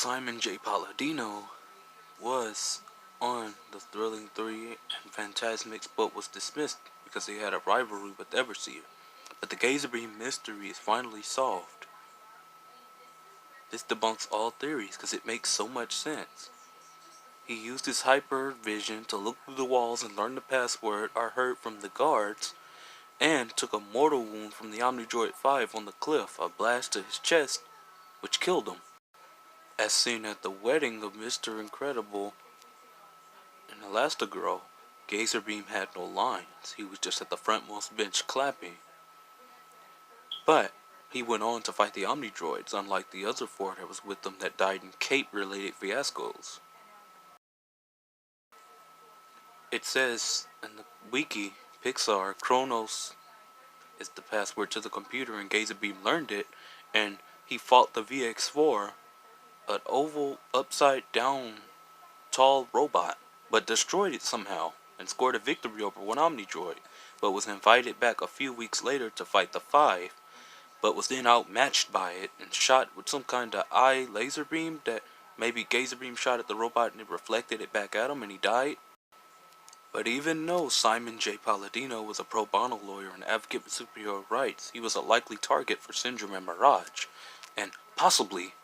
Simon J. Palladino was on the Thrilling 3 and Fantasmics, but was dismissed because he had a rivalry with Everseer. But the Gazerbeam mystery is finally solved. This debunks all theories because it makes so much sense. He used his hyper vision to look through the walls and learn the password I heard from the guards, and took a mortal wound from the Omnidroid 5 on the cliff, a blast to his chest, which killed him. As seen at the wedding of Mr. Incredible and Elastigirl, Gazerbeam had no lines. He was just at the frontmost bench clapping. But he went on to fight the Omnidroids, unlike the other four that was with them that died in cape-related fiascos. It says in the wiki, Pixar, Kronos is the password to the computer, and Gazerbeam learned it, and he fought the VX-4, an oval, upside-down, tall robot, but destroyed it somehow, and scored a victory over one Omnidroid, but was invited back a few weeks later to fight the 5, but was then outmatched by it, and shot with some kind of eye laser beam that maybe Gazerbeam shot at the robot and it reflected it back at him and he died. But even though Simon J. Palladino was a pro bono lawyer and advocate for superhero rights, he was a likely target for Syndrome and Mirage, and possibly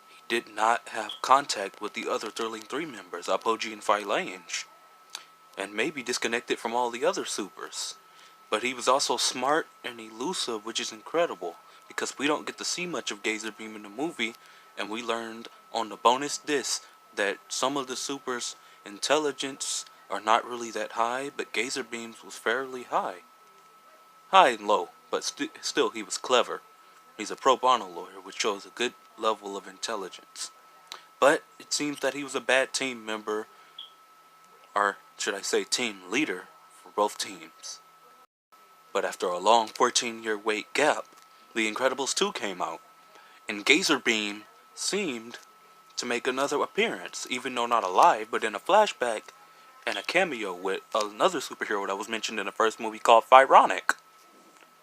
he did not have contact with the other Thrilling 3 members, Apogee and Phalange, and maybe disconnected from all the other supers. But he was also smart and elusive, which is incredible, because we don't get to see much of Gazerbeam in the movie, and we learned on the bonus disc that some of the supers' intelligence are not really that high, but Gazerbeam's was fairly high. High and low, but still he was clever. He's a pro bono lawyer, which shows a good level of intelligence. But it seems that he was a bad team member, or should I say team leader, for both teams. But after a long 14-year wait gap, The Incredibles 2 came out, and Gazerbeam seemed to make another appearance, even though not alive, but in a flashback and a cameo with another superhero that was mentioned in the first movie called Phyronic,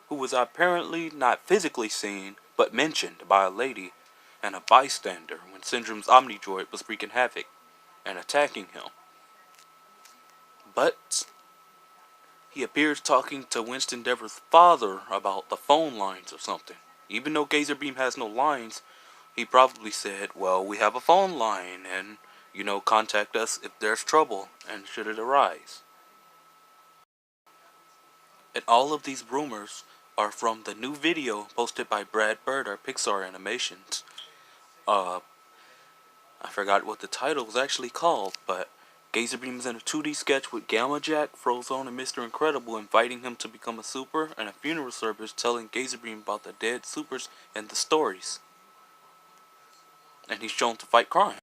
who was apparently not physically seen, but mentioned by a lady and a bystander when Syndrome's Omnidroid was wreaking havoc and attacking him. But he appears talking to Winston Dever's father about the phone lines or something. Even though Gazerbeam has no lines, he probably said, well, we have a phone line, and, contact us if there's trouble, and should it arise. And all of these rumors are from the new video posted by Brad Bird, or Pixar Animations. I forgot what the title was actually called, but Gazerbeam is in a 2D sketch with Gamma Jack, Frozone, and Mr. Incredible inviting him to become a super, and a funeral service telling Gazerbeam about the dead supers and the stories. And he's shown to fight crime.